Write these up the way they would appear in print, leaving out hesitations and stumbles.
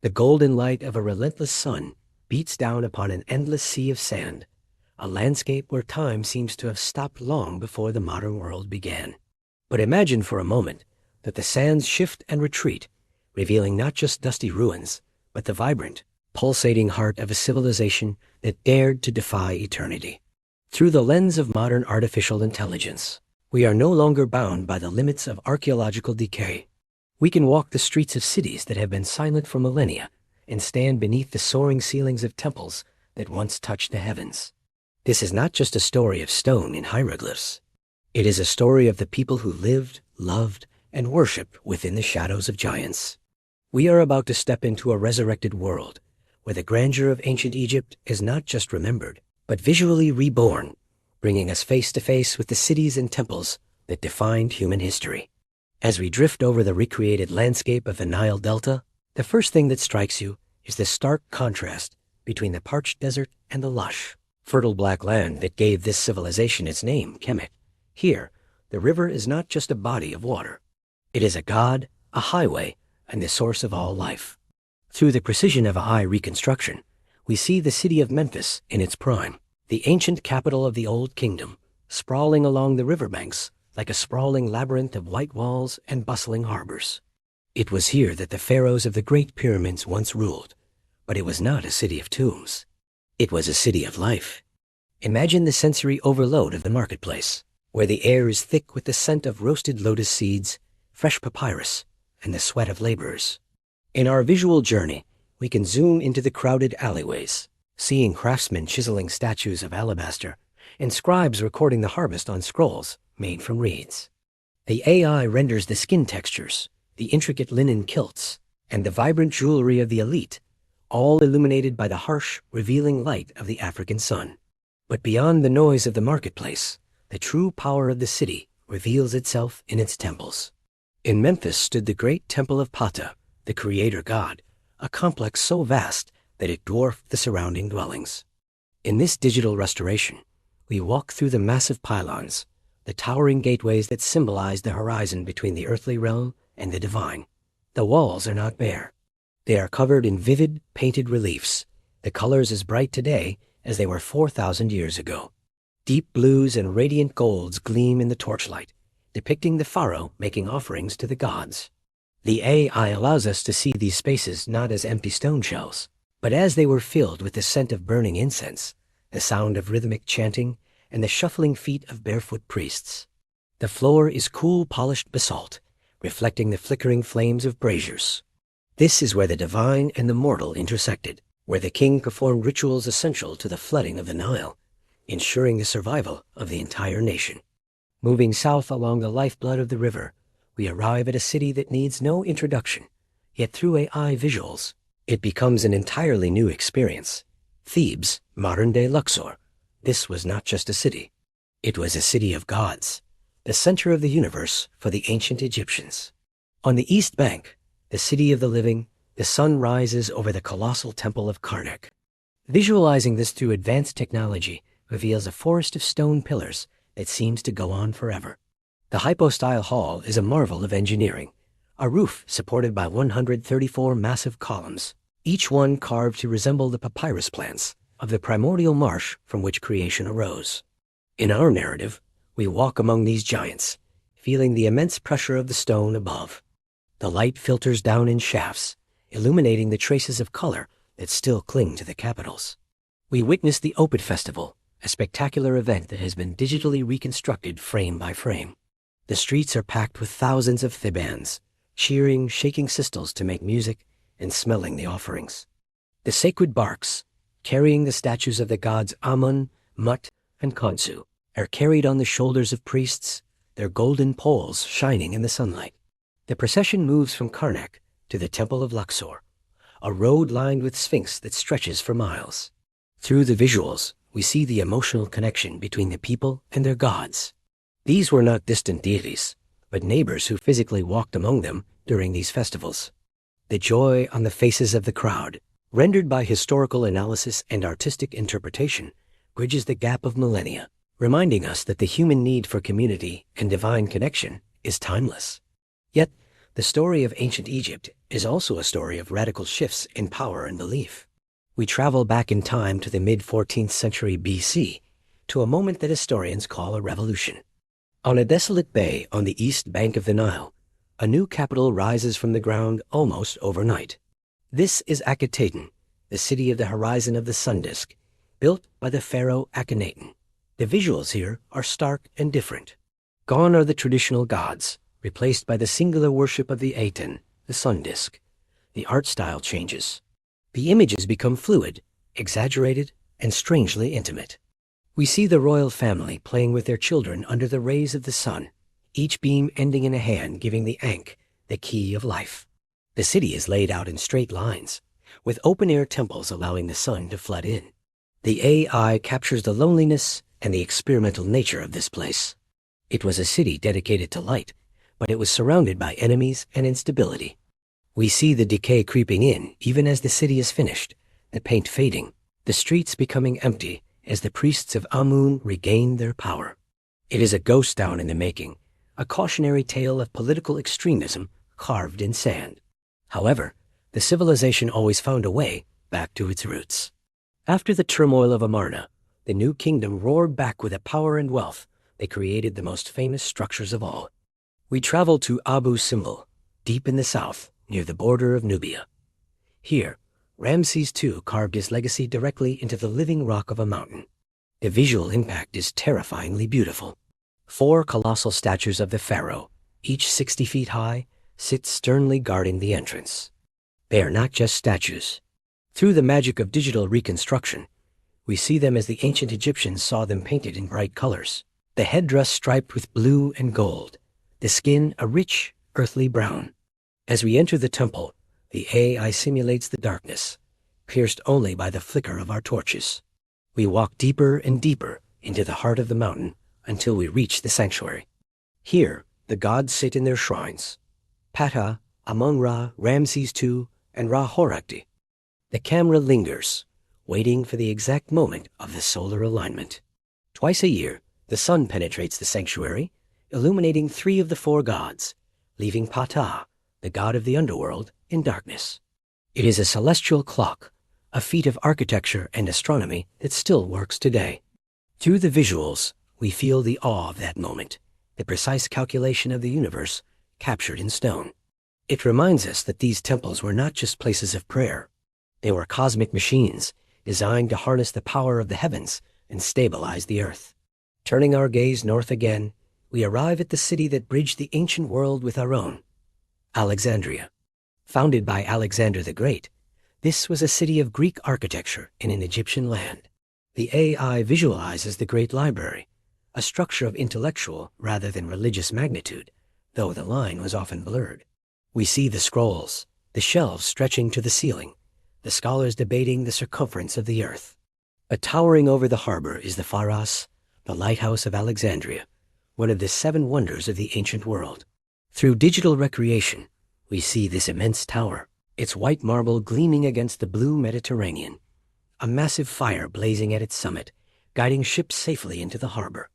The golden light of a relentless sun beats down upon an endless sea of sand, a landscape where time seems to have stopped long before the modern world began. But imagine for a moment that the sands shift and retreat, revealing not just dusty ruins, but the vibrant, pulsating heart of a civilization that dared to defy eternity. Through the lens of modern artificial intelligence, we are no longer bound by the limits of archaeological decay. We can walk the streets of cities that have been silent for millennia and stand beneath the soaring ceilings of temples that once touched the heavens. This is not just a story of stone in hieroglyphs. It is a story of the people who lived, loved, and worshiped within the shadows of giants. We are about to step into a resurrected world where the grandeur of ancient Egypt is not just remembered, but visually reborn, bringing us face to face with the cities and temples that defined human history. As we drift over the recreated landscape of the Nile Delta, the first thing that strikes you is the stark contrast between the parched desert and the lush, fertile black land that gave this civilization its name, Kemet. Here, the river is not just a body of water. It is a god, a highway, and the source of all life. Through the precision of AI reconstruction, we see the city of Memphis in its prime, the ancient capital of the Old Kingdom, sprawling along the riverbanks like a sprawling labyrinth of white walls and bustling harbors. It was here that the pharaohs of the Great Pyramids once ruled, but it was not a city of tombs. It was a city of life. Imagine the sensory overload of the marketplace, where the air is thick with the scent of roasted lotus seeds, fresh papyrus, and the sweat of laborers. In our visual journey, we can zoom into the crowded alleyways, seeing craftsmen chiseling statues of alabaster and scribes recording the harvest on scrolls made from reeds. The AI renders the skin textures, the intricate linen kilts, and the vibrant jewelry of the elite, all illuminated by the harsh, revealing light of the African sun. But beyond the noise of the marketplace, the true power of the city reveals itself in its temples. In Memphis stood the great Temple of Ptah, the creator god, a complex so vast that it dwarfed the surrounding dwellings. In this digital restoration, we walk through the massive pylons, the towering gateways that symbolize the horizon between the earthly realm and the divine. The walls are not bare. They are covered in vivid, painted reliefs, the colors as bright today as they were 4,000 years ago. Deep blues and radiant golds gleam in the torchlight, depicting the pharaoh making offerings to the gods. The AI allows us to see these spaces not as empty stone shells, but as they were filled with the scent of burning incense, the sound of rhythmic chanting, and the shuffling feet of barefoot priests. The floor is cool, polished basalt, reflecting the flickering flames of braziers. This is where the divine and the mortal intersected, where the king performed rituals essential to the flooding of the Nile, ensuring the survival of the entire nation. Moving south along the lifeblood of the river, we arrive at a city that needs no introduction, yet through AI visuals, it becomes an entirely new experience. Thebes, modern-day Luxor. This was not just a city. It was a city of gods, the center of the universe for the ancient Egyptians. On the east bank, the city of the living, the sun rises over the colossal temple of Karnak. Visualizing this through advanced technology reveals a forest of stone pillars that seems to go on forever. The hypostyle hall is a marvel of engineering, a roof supported by 134 massive columns, each one carved to resemble the papyrus plants of the primordial marsh from which creation arose. In our narrative, we walk among these giants, feeling the immense pressure of the stone above. The light filters down in shafts, illuminating the traces of color that still cling to the capitals. We witness the Opet Festival, a spectacular event that has been digitally reconstructed frame by frame. The streets are packed with thousands of Thebans, cheering, shaking sistles to make music, and smelling the offerings. The sacred barks, carrying the statues of the gods Amun, Mut, and Khonsu, are carried on the shoulders of priests, their golden poles shining in the sunlight. The procession moves from Karnak to the Temple of Luxor, a road lined with sphinx that stretches for miles. Through the visuals, we see the emotional connection between the people and their gods. These were not distant deities, but neighbors who physically walked among them during these festivals. The joy on the faces of the crowd, rendered by historical analysis and artistic interpretation, bridges the gap of millennia, reminding us that the human need for community and divine connection is timeless. Yet, the story of ancient Egypt is also a story of radical shifts in power and belief. We travel back in time to the mid-14th century BC, to a moment that historians call a revolution. On a desolate bay on the east bank of the Nile, a new capital rises from the ground almost overnight. This is Akhetaten, the city of the horizon of the sun disk, built by the pharaoh Akhetaten. The visuals here are stark and different. Gone are the traditional gods, replaced by the singular worship of the Aten, the sun disk. The art style changes. The images become fluid, exaggerated, and strangely intimate. We see the royal family playing with their children under the rays of the sun, each beam ending in a hand giving the Ankh the key of life. The city is laid out in straight lines, with open-air temples allowing the sun to flood in. The AI captures the loneliness and the experimental nature of this place. It was a city dedicated to light, but it was surrounded by enemies and instability. We see the decay creeping in even as the city is finished, the paint fading, the streets becoming empty as the priests of Amun regain their power. It is a ghost town in the making, a cautionary tale of political extremism carved in sand. However, the civilization always found a way back to its roots. After the turmoil of Amarna, the new kingdom roared back with a power and wealth that created the most famous structures of all. We travel to Abu Simbel, deep in the south, near the border of Nubia. Here, Ramses II carved his legacy directly into the living rock of a mountain. The visual impact is terrifyingly beautiful. 4 colossal statues of the pharaoh, each 60 feet high, sit sternly guarding the entrance. They are not just statues. Through the magic of digital reconstruction, we see them as the ancient Egyptians saw them painted in bright colors. The headdress striped with blue and gold, the skin a rich, earthly brown. As we enter the temple, the AI simulates the darkness, pierced only by the flicker of our torches. We walk deeper and deeper into the heart of the mountain until we reach the sanctuary. Here, the gods sit in their shrines. Ptah, Amun-Ra, Ramses II, and Ra-Horakhti. The camera lingers, waiting for the exact moment of the solar alignment. Twice a year, the sun penetrates the sanctuary, illuminating 3 of the 4 gods, leaving Ptah, the god of the underworld, in darkness. It is a celestial clock, a feat of architecture and astronomy that still works today. Through the visuals, we feel the awe of that moment, the precise calculation of the universe captured in stone. It reminds us that these temples were not just places of prayer. They were cosmic machines designed to harness the power of the heavens and stabilize the earth. Turning our gaze north again, we arrive at the city that bridged the ancient world with our own, Alexandria. Founded by Alexander the Great, this was a city of Greek architecture in an Egyptian land. The AI visualizes the Great Library, a structure of intellectual rather than religious magnitude, though the line was often blurred. We see the scrolls, the shelves stretching to the ceiling, the scholars debating the circumference of the earth. But towering over the harbor is the Pharos, the lighthouse of Alexandria, one of the 7 wonders of the ancient world. Through digital recreation, we see this immense tower, its white marble gleaming against the blue Mediterranean, a massive fire blazing at its summit, guiding ships safely into the harbor.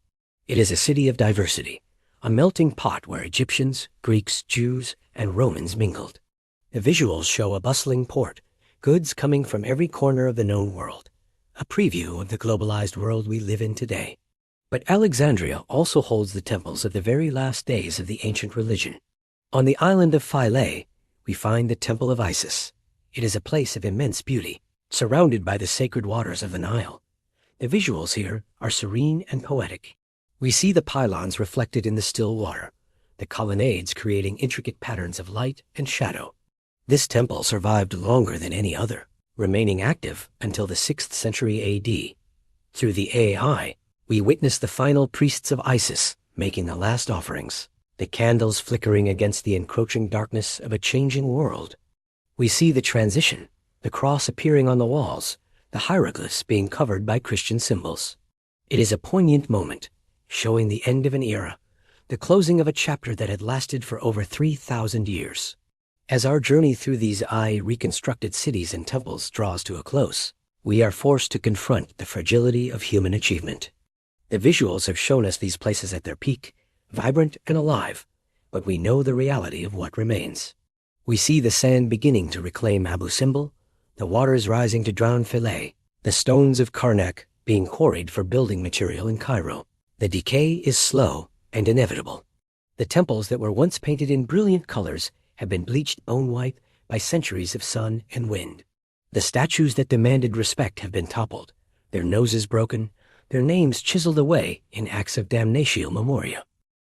It is a city of diversity, a melting pot where Egyptians, Greeks, Jews, and Romans mingled. The visuals show a bustling port, goods coming from every corner of the known world, a preview of the globalized world we live in today. But Alexandria also holds the temples of the very last days of the ancient religion. On the island of Philae, we find the Temple of Isis. It is a place of immense beauty, surrounded by the sacred waters of the Nile. The visuals here are serene and poetic. We see the pylons reflected in the still water, the colonnades creating intricate patterns of light and shadow. This temple survived longer than any other, remaining active until the 6th century AD. Through the AI, we witness the final priests of Isis making the last offerings, the candles flickering against the encroaching darkness of a changing world. We see the transition, the cross appearing on the walls, the hieroglyphs being covered by Christian symbols. It is a poignant moment, showing the end of an era, the closing of a chapter that had lasted for over 3,000 years. As our journey through these reconstructed cities and temples draws to a close, we are forced to confront the fragility of human achievement. The visuals have shown us these places at their peak, vibrant and alive, but we know the reality of what remains. We see the sand beginning to reclaim Abu Simbel, the waters rising to drown Philae, the stones of Karnak being quarried for building material in Cairo. The decay is slow and inevitable. The temples that were once painted in brilliant colors have been bleached bone white by centuries of sun and wind. The statues that demanded respect have been toppled, their noses broken, their names chiseled away in acts of damnatio memoria.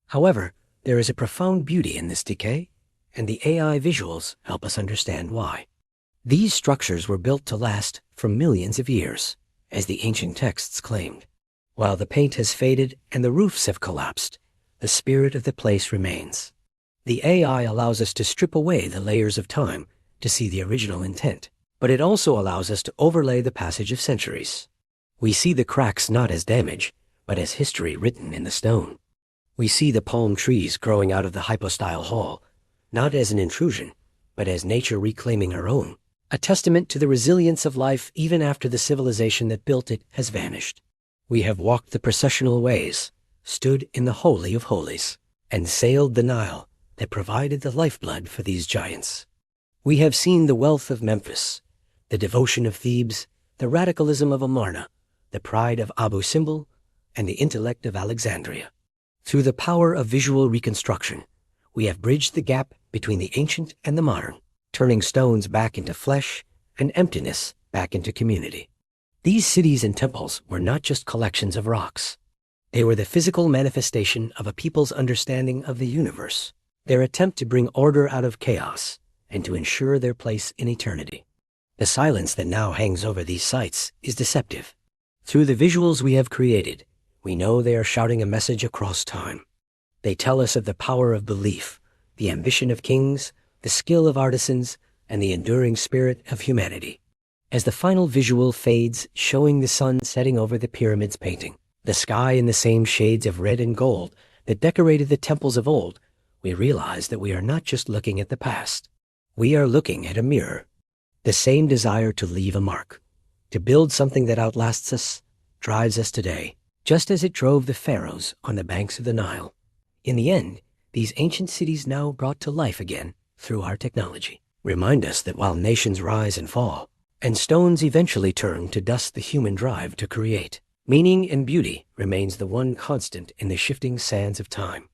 However, there is a profound beauty in this decay, and the AI visuals help us understand why. These structures were built to last for millions of years, as the ancient texts claimed. While the paint has faded and the roofs have collapsed, the spirit of the place remains. The AI allows us to strip away the layers of time to see the original intent, but it also allows us to overlay the passage of centuries. We see the cracks not as damage, but as history written in the stone. We see the palm trees growing out of the hypostyle hall, not as an intrusion, but as nature reclaiming her own, a testament to the resilience of life even after the civilization that built it has vanished. We have walked the processional ways, stood in the Holy of Holies, and sailed the Nile that provided the lifeblood for these giants. We have seen the wealth of Memphis, the devotion of Thebes, the radicalism of Amarna, the pride of Abu Simbel, and the intellect of Alexandria. Through the power of visual reconstruction, we have bridged the gap between the ancient and the modern, turning stones back into flesh and emptiness back into community. These cities and temples were not just collections of rocks. They were the physical manifestation of a people's understanding of the universe, their attempt to bring order out of chaos and to ensure their place in eternity. The silence that now hangs over these sites is deceptive. Through the visuals we have created, we know they are shouting a message across time. They tell us of the power of belief, the ambition of kings, the skill of artisans, and the enduring spirit of humanity. As the final visual fades, showing the sun setting over the pyramids painting, the sky in the same shades of red and gold that decorated the temples of old, we realize that we are not just looking at the past. We are looking at a mirror. The same desire to leave a mark, to build something that outlasts us, drives us today, just as it drove the pharaohs on the banks of the Nile. In the end, these ancient cities now brought to life again through our technology remind us that while nations rise and fall, and stones eventually turn to dust the human drive to create, meaning and beauty remains the one constant in the shifting sands of time.